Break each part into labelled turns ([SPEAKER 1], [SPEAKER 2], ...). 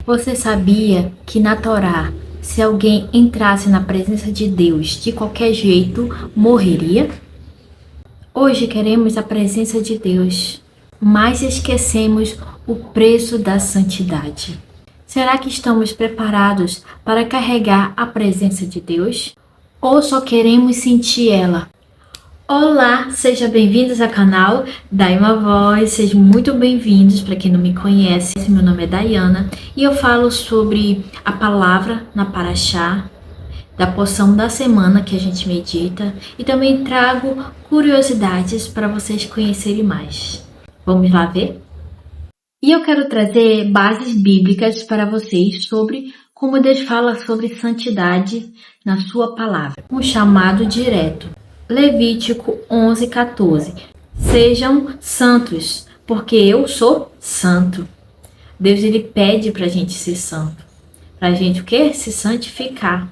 [SPEAKER 1] Você sabia que na Torá, se alguém entrasse na presença de Deus de qualquer jeito, morreria? Hoje queremos a presença de Deus, mas esquecemos o preço da santidade. Será que estamos preparados para carregar a presença de Deus? Ou só queremos sentir ela? Olá, sejam bem-vindos ao canal Dai uma Voz, sejam muito bem-vindos. Para quem não me conhece, meu nome é Dayana e eu falo sobre a palavra na Paraxá, da porção da semana que a gente medita, e também trago curiosidades para vocês conhecerem mais. Vamos lá ver? E eu quero trazer bases bíblicas para vocês sobre como Deus fala sobre santidade na sua palavra. Um chamado direto. Levítico 11:14. Sejam santos, porque eu sou santo. Deus ele pede para a gente ser santo. Para a gente o quê? Se santificar.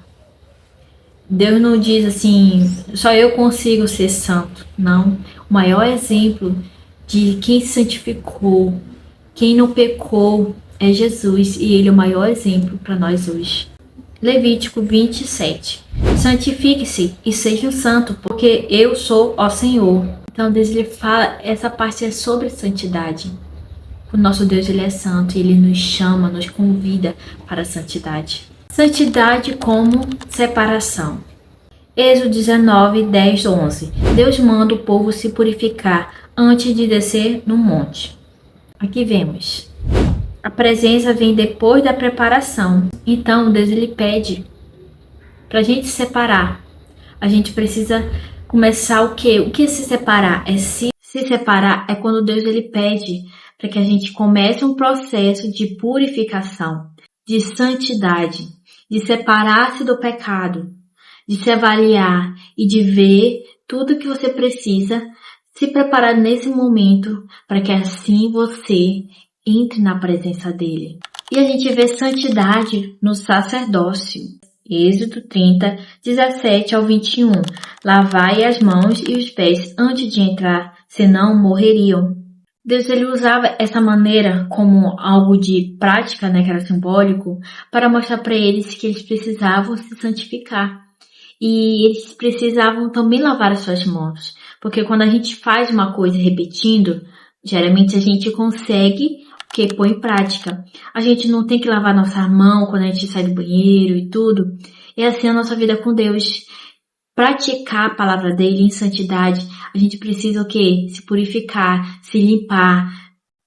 [SPEAKER 1] Deus não diz assim, só eu consigo ser santo. Não. O maior exemplo de quem se santificou, quem não pecou, é Jesus. E ele é o maior exemplo para nós hoje. Levítico 27. Santifique-se e sejam santos, porque eu sou o Senhor. Então Deus ele fala, essa parte é sobre santidade. O nosso Deus ele é santo e ele nos chama, nos convida para a santidade. Santidade como separação. Êxodo 19, 10, 11. Deus manda o povo se purificar antes de descer no monte. Aqui vemos. A presença vem depois da preparação. Então Deus ele pede para a gente separar. A gente precisa começar o quê? O que é se separar? Se separar é quando Deus ele pede para que a gente comece um processo de purificação, de santidade, de separar-se do pecado, de se avaliar e de ver tudo que você precisa se preparar nesse momento para que assim você entre na presença dele. E a gente vê santidade no sacerdócio. Êxodo 30, 17 ao 21. Lavai as mãos e os pés antes de entrar, senão morreriam. Deus ele usava essa maneira como algo de prática, que era simbólico, para mostrar para eles que eles precisavam se santificar. E eles precisavam também lavar as suas mãos. Porque quando a gente faz uma coisa repetindo, geralmente a gente consegue que põe em prática. A gente não tem que lavar nossa mão quando a gente sai do banheiro e tudo. É assim a nossa vida com Deus. Praticar a palavra dele em santidade, a gente precisa o quê? Se purificar, se limpar,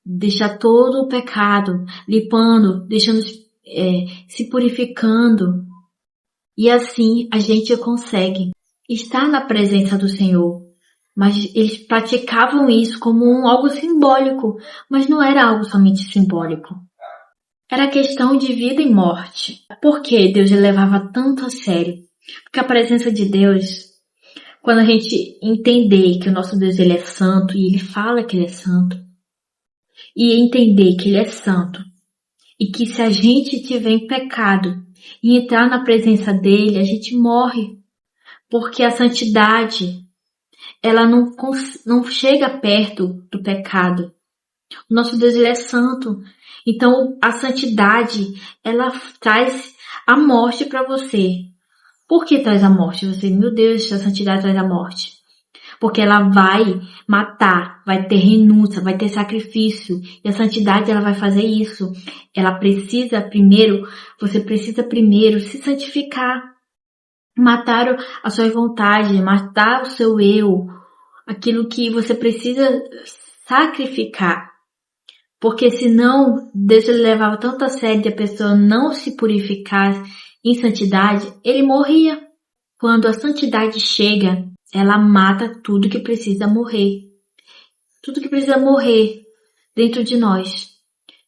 [SPEAKER 1] deixar todo o pecado, limpando, deixando, se purificando. E assim a gente consegue estar na presença do Senhor. Mas eles praticavam isso como algo simbólico, mas não era algo somente simbólico. Era questão de vida e morte. Por que Deus levava tanto a sério? Porque a presença de Deus, quando a gente entender que o nosso Deus ele é santo e ele fala que ele é santo, e entender que ele é santo, e que se a gente tiver em pecado e entrar na presença dele, a gente morre. Porque a santidade ela não chega perto do pecado. O nosso Deus ele é santo. Então a santidade ela traz a morte para você. Por que traz a morte? Você, meu Deus, a santidade traz a morte. Porque ela vai matar, vai ter renúncia, vai ter sacrifício. E a santidade ela vai fazer isso. Você precisa primeiro se santificar. Matar as suas vontades, matar o seu eu, aquilo que você precisa sacrificar. Porque senão, Deus ele levava tanto a sério de a pessoa não se purificar em santidade, ele morria. Quando a santidade chega, ela mata tudo que precisa morrer. Tudo que precisa morrer dentro de nós.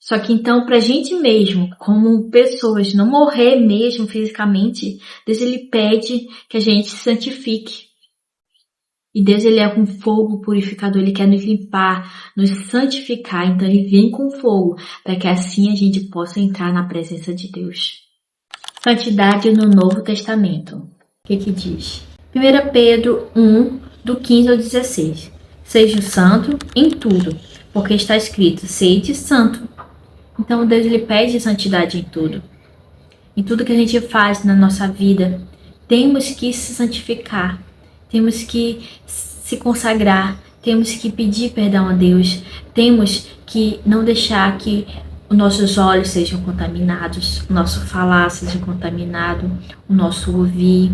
[SPEAKER 1] Só que então, pra gente mesmo, como pessoas, não morrer mesmo fisicamente, Deus ele pede que a gente se santifique. E Deus ele é com fogo purificador, ele quer nos limpar, nos santificar. Então ele vem com fogo, para que assim a gente possa entrar na presença de Deus. Santidade no Novo Testamento. O que diz? 1 Pedro 1, do 15 ao 16. Seja santo em tudo, porque está escrito, sede santo, Então Deus ele pede santidade em tudo que a gente faz na nossa vida. Temos que se santificar, temos que se consagrar, temos que pedir perdão a Deus, temos que não deixar que os nossos olhos sejam contaminados, o nosso falar seja contaminado, o nosso ouvir,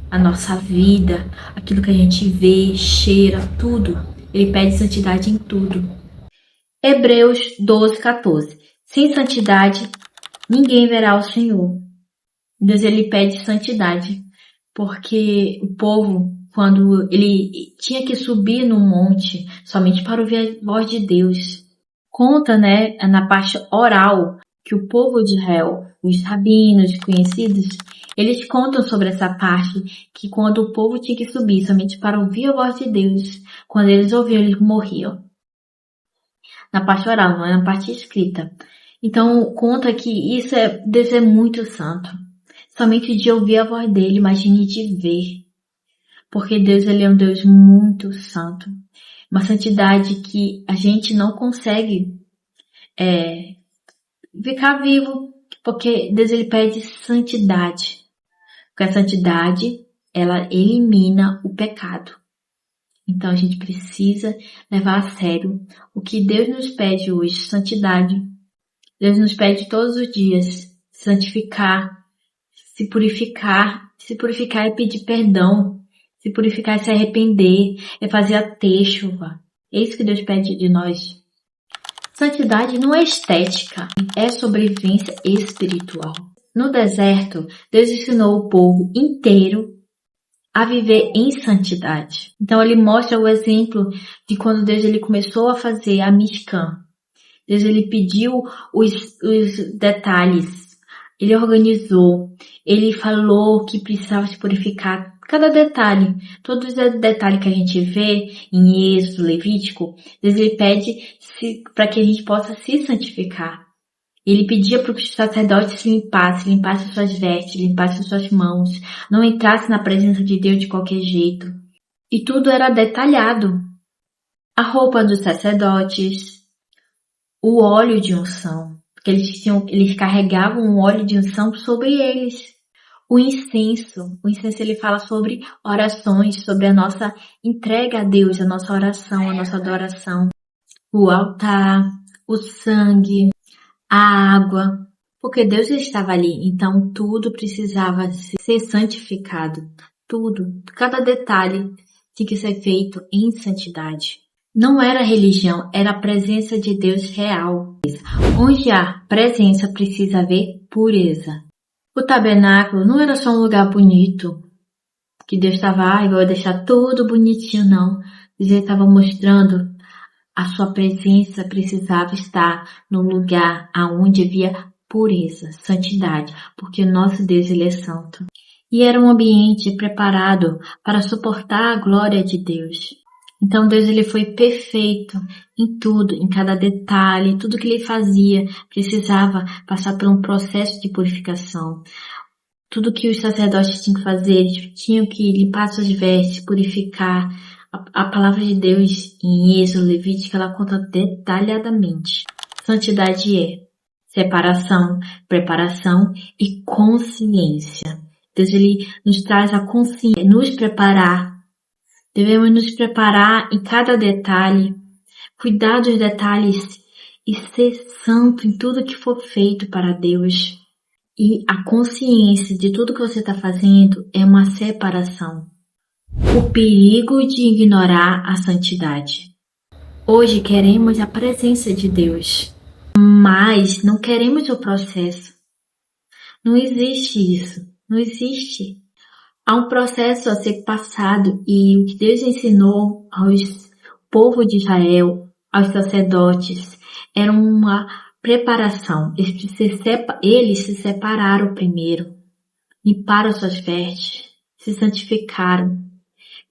[SPEAKER 1] a nossa vida, aquilo que a gente vê, cheira, tudo. Ele pede santidade em tudo. Hebreus 12:14. Sem santidade, ninguém verá o Senhor. Deus ele pede santidade, porque o povo, quando ele tinha que subir no monte somente para ouvir a voz de Deus, conta, né, na parte oral, que o povo de Israel, os rabinos conhecidos, eles contam sobre essa parte, que quando o povo tinha que subir somente para ouvir a voz de Deus, quando eles ouviam, eles morriam. Na parte oral, não é na parte escrita. Então, conta que Deus é muito santo. Somente de ouvir a voz dele, imagine de ver. Porque Deus ele é um Deus muito santo. Uma santidade que a gente não consegue ficar vivo. Porque Deus ele pede santidade. Porque a santidade, ela elimina o pecado. Então a gente precisa levar a sério o que Deus nos pede hoje, santidade. Deus nos pede todos os dias santificar, se purificar. Se purificar é pedir perdão. Se purificar é se arrepender, é fazer a têxuva. É isso que Deus pede de nós. Santidade não é estética, é sobrevivência espiritual. No deserto, Deus ensinou o povo inteiro a viver em santidade. Então ele mostra o exemplo de quando Deus ele começou a fazer a Mishkan. Deus ele pediu os detalhes, ele organizou, ele falou que precisava se purificar. Cada detalhe, todos os detalhes que a gente vê em Êxodo, Levítico, Deus ele pede para que a gente possa se santificar. Ele pedia para que os sacerdotes se limpassem suas vestes, limpassem suas mãos, não entrassem na presença de Deus de qualquer jeito. E tudo era detalhado. A roupa dos sacerdotes, o óleo de unção, porque eles carregavam um óleo de unção sobre eles. O incenso ele fala sobre orações, sobre a nossa entrega a Deus, a nossa oração, a nossa adoração. O altar, o sangue, a água, porque Deus estava ali, então tudo precisava ser santificado, tudo, cada detalhe tinha que ser feito em santidade. Não era religião, era a presença de Deus real. Onde há presença precisa haver pureza. O tabernáculo não era só um lugar bonito, que Deus estava, vou deixar tudo bonitinho, não. Deus estava mostrando a sua presença precisava estar no lugar aonde havia pureza, santidade, porque o nosso Deus ele é santo. E era um ambiente preparado para suportar a glória de Deus. Então Deus ele foi perfeito em tudo, em cada detalhe, tudo que ele fazia precisava passar por um processo de purificação. Tudo que os sacerdotes tinham que fazer, eles tinham que limpar suas vestes, purificar. A palavra de Deus em Êxodo, Levítico, ela conta detalhadamente. Santidade é separação, preparação e consciência. Deus ele nos traz a consciência, nos preparar. Devemos nos preparar em cada detalhe, cuidar dos detalhes e ser santo em tudo que for feito para Deus. E a consciência de tudo que você está fazendo é uma separação. O perigo de ignorar a santidade. Hoje queremos a presença de Deus, mas não queremos o processo. Não existe isso, não existe. Há um processo a ser passado e o que Deus ensinou aos povo de Israel, aos sacerdotes, era uma preparação. Eles se separaram primeiro, limparam suas vestes, se santificaram,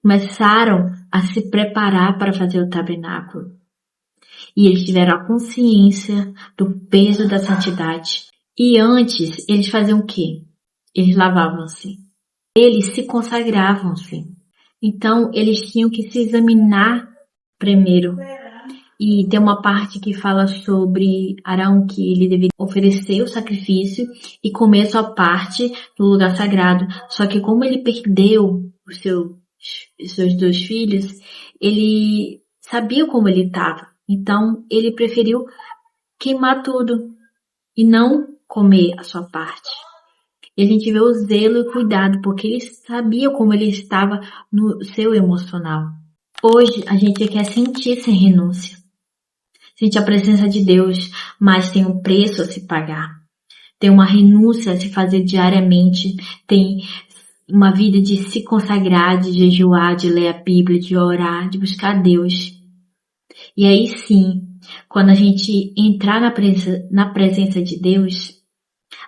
[SPEAKER 1] começaram a se preparar para fazer o tabernáculo. E eles tiveram a consciência do peso da santidade. E antes, eles faziam o quê? Eles lavavam-se. Eles se consagravam-se. Então, eles tinham que se examinar primeiro. E tem uma parte que fala sobre Arão, que ele deveria oferecer o sacrifício e comer a sua parte no lugar sagrado. Só que como ele perdeu os seus dois filhos, ele sabia como ele estava. Então ele preferiu queimar tudo e não comer a sua parte. E a gente vê o zelo e o cuidado, porque ele sabia como ele estava no seu emocional. Hoje a gente quer sentir sem renúncia. Sente a presença de Deus, mas tem um preço a se pagar. Tem uma renúncia a se fazer diariamente. Tem uma vida de se consagrar, de jejuar, de ler a Bíblia, de orar, de buscar Deus. E aí sim, quando a gente entrar na presença de Deus,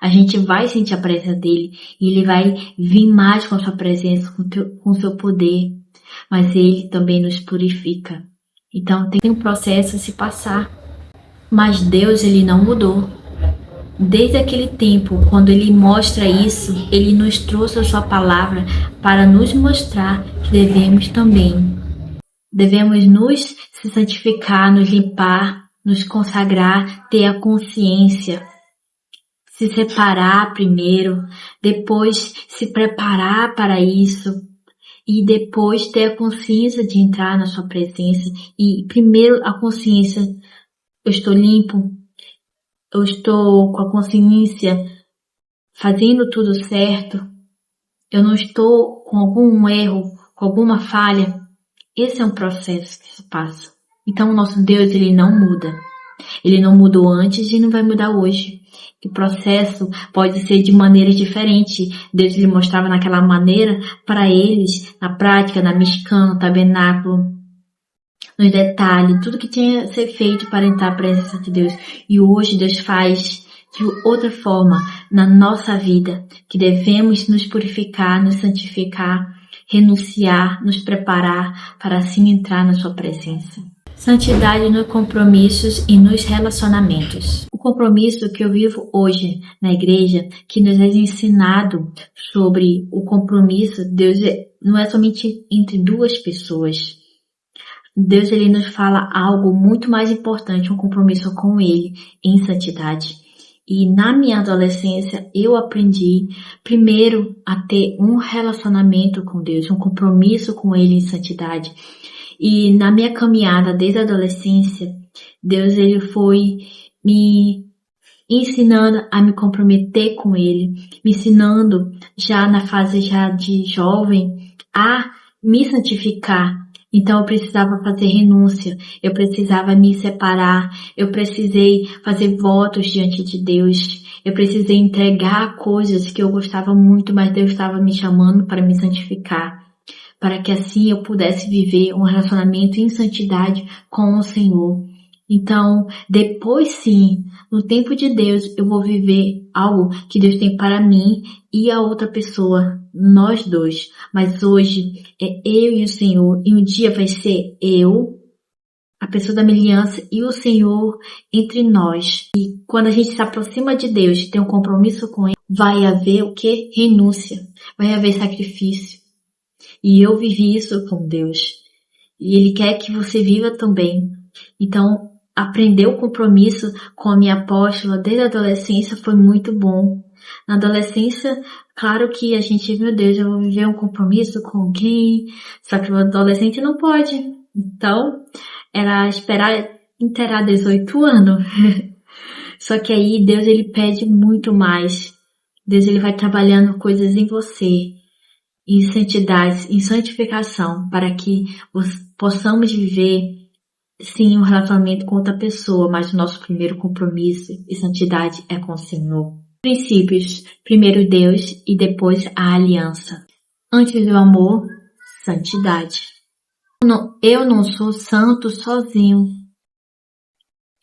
[SPEAKER 1] a gente vai sentir a presença dele. E ele vai vir mais com a sua presença, com o seu poder. Mas ele também nos purifica. Então tem um processo a se passar. Mas Deus, ele não mudou. Desde aquele tempo, quando ele mostra isso, ele nos trouxe a sua palavra para nos mostrar que devemos nos se santificar, nos limpar, nos consagrar, ter a consciência, se separar primeiro, depois se preparar para isso. E depois ter a consciência de entrar na sua presença. E primeiro a consciência, eu estou limpo, eu estou com a consciência fazendo tudo certo, eu não estou com algum erro, com alguma falha. Esse é um processo que se passa. Então o nosso Deus, ele não muda. Ele não mudou antes e não vai mudar hoje. O processo pode ser de maneiras diferentes. Deus lhe mostrava naquela maneira para eles, na prática, na Mishkan, no tabernáculo, nos detalhes, tudo que tinha que ser feito para entrar na presença de Deus. E hoje Deus faz de outra forma na nossa vida, que devemos nos purificar, nos santificar, renunciar, nos preparar para assim entrar na sua presença. Santidade nos compromissos e nos relacionamentos. O compromisso que eu vivo hoje na igreja, que nos é ensinado sobre o compromisso, Deus não é somente entre duas pessoas. Deus, ele nos fala algo muito mais importante, um compromisso com ele em santidade. E na minha adolescência eu aprendi primeiro a ter um relacionamento com Deus, um compromisso com ele em santidade. E na minha caminhada desde a adolescência, Deus, ele foi me ensinando a me comprometer com ele, me ensinando já na fase já de jovem a me santificar. Então eu precisava fazer renúncia, eu precisava me separar, eu precisei fazer votos diante de Deus, eu precisei entregar coisas que eu gostava muito, mas Deus estava me chamando para me santificar, para que assim eu pudesse viver um relacionamento em santidade com o Senhor. Então, depois sim, no tempo de Deus, eu vou viver algo que Deus tem para mim e a outra pessoa, nós dois. Mas hoje é eu e o Senhor, e um dia vai ser eu, a pessoa da minha aliança, e o Senhor entre nós. E quando a gente se aproxima de Deus, tem um compromisso com Ele, vai haver o quê? Renúncia, vai haver sacrifício. E eu vivi isso com Deus. E Ele quer que você viva também. Então, aprender o compromisso com a minha apóstola desde a adolescência foi muito bom. Na adolescência, claro que a gente, meu Deus, eu vou viver um compromisso com alguém, só que o adolescente não pode. Então, era esperar inteirar 18 anos. Só que aí Deus, ele pede muito mais. Deus, ele vai trabalhando coisas em você, em santidade, em santificação, para que possamos viver sim um relacionamento com outra pessoa, mas o nosso primeiro compromisso e santidade é com o Senhor. Princípios: primeiro Deus e depois a aliança. Antes do amor, santidade. Eu não sou santo sozinho.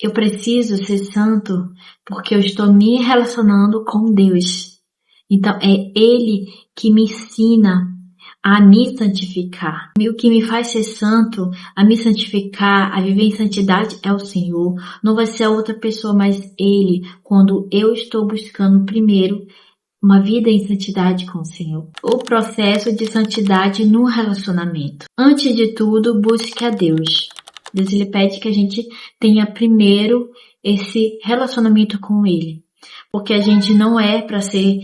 [SPEAKER 1] Eu preciso ser santo porque eu estou me relacionando com Deus. Então é Ele que me ensina a me santificar. E o que me faz ser santo, a me santificar, a viver em santidade é o Senhor. Não vai ser a outra pessoa, mas Ele, quando eu estou buscando primeiro uma vida em santidade com o Senhor. O processo de santidade no relacionamento. Antes de tudo, busque a Deus. Deus ele pede que a gente tenha primeiro esse relacionamento com Ele. Porque a gente não é para ser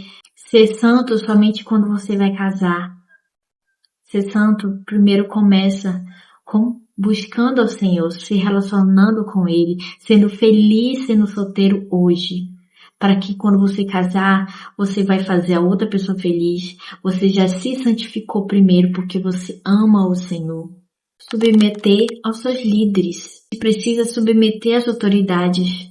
[SPEAKER 1] santo somente quando você vai casar. Ser santo primeiro começa com buscando ao Senhor, se relacionando com Ele, sendo feliz sendo solteiro hoje. Para que quando você casar, você vai fazer a outra pessoa feliz. Você já se santificou primeiro porque você ama o Senhor. Submeter aos seus líderes. Precisa submeter às autoridades.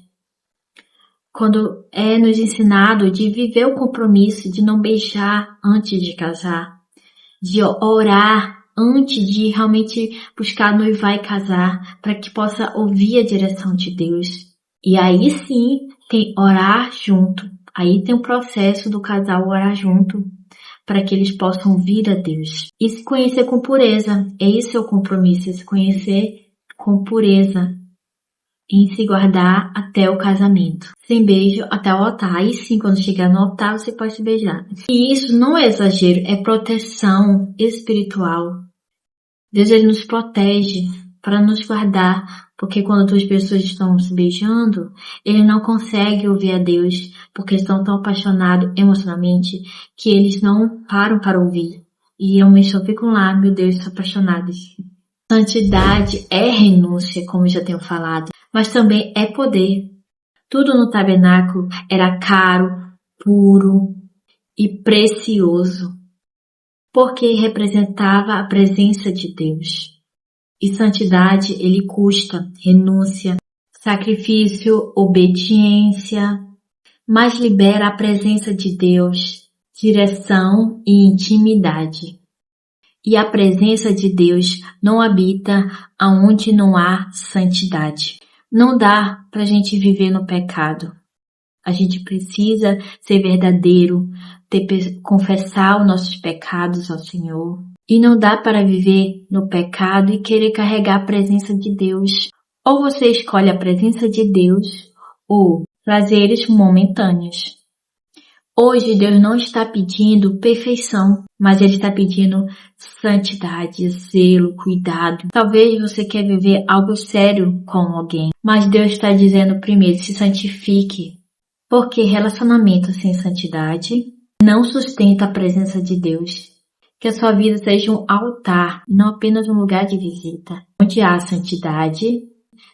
[SPEAKER 1] Quando é nos ensinado de viver o compromisso de não beijar antes de casar, de orar antes de realmente buscar noivar e casar, para que possa ouvir a direção de Deus. E aí sim, tem orar junto. Aí tem o processo do casal orar junto, para que eles possam ouvir a Deus. E se conhecer com pureza. Esse é o compromisso, se conhecer com pureza. Em se guardar até o casamento. Sem beijo até o altar. Aí sim, quando chegar no altar, você pode se beijar. E isso não é exagero, é proteção espiritual. Deus ele nos protege para nos guardar. Porque quando duas pessoas estão se beijando, ele não consegue ouvir a Deus. Porque estão tão apaixonados emocionalmente que eles não param para ouvir. E realmente só ficam lá, meu Deus, estou apaixonados. Santidade é renúncia, como eu já tenho falado. Mas também é poder. Tudo no tabernáculo era caro, puro e precioso, porque representava a presença de Deus. E santidade, ele custa renúncia, sacrifício, obediência, mas libera a presença de Deus, direção e intimidade. E a presença de Deus não habita aonde não há santidade. Não dá pra gente viver no pecado. A gente precisa ser verdadeiro, confessar os nossos pecados ao Senhor. E não dá para viver no pecado e querer carregar a presença de Deus. Ou você escolhe a presença de Deus, ou prazeres momentâneos. Hoje Deus não está pedindo perfeição, mas Ele está pedindo santidade, zelo, cuidado. Talvez você quer viver algo sério com alguém, mas Deus está dizendo primeiro, se santifique. Porque relacionamento sem santidade não sustenta a presença de Deus. Que a sua vida seja um altar, não apenas um lugar de visita. Onde há santidade,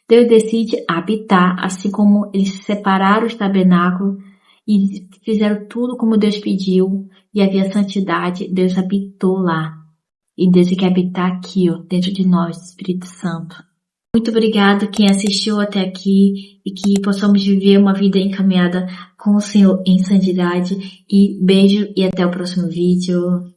[SPEAKER 1] Deus decide habitar, assim como eles separaram os tabernáculos e fizeram tudo como Deus pediu, e havia santidade, Deus habitou lá. E Deus quer habitar aqui, dentro de nós, Espírito Santo. Muito obrigado quem assistiu até aqui e que possamos viver uma vida encaminhada com o Senhor em santidade. E beijo e até o próximo vídeo.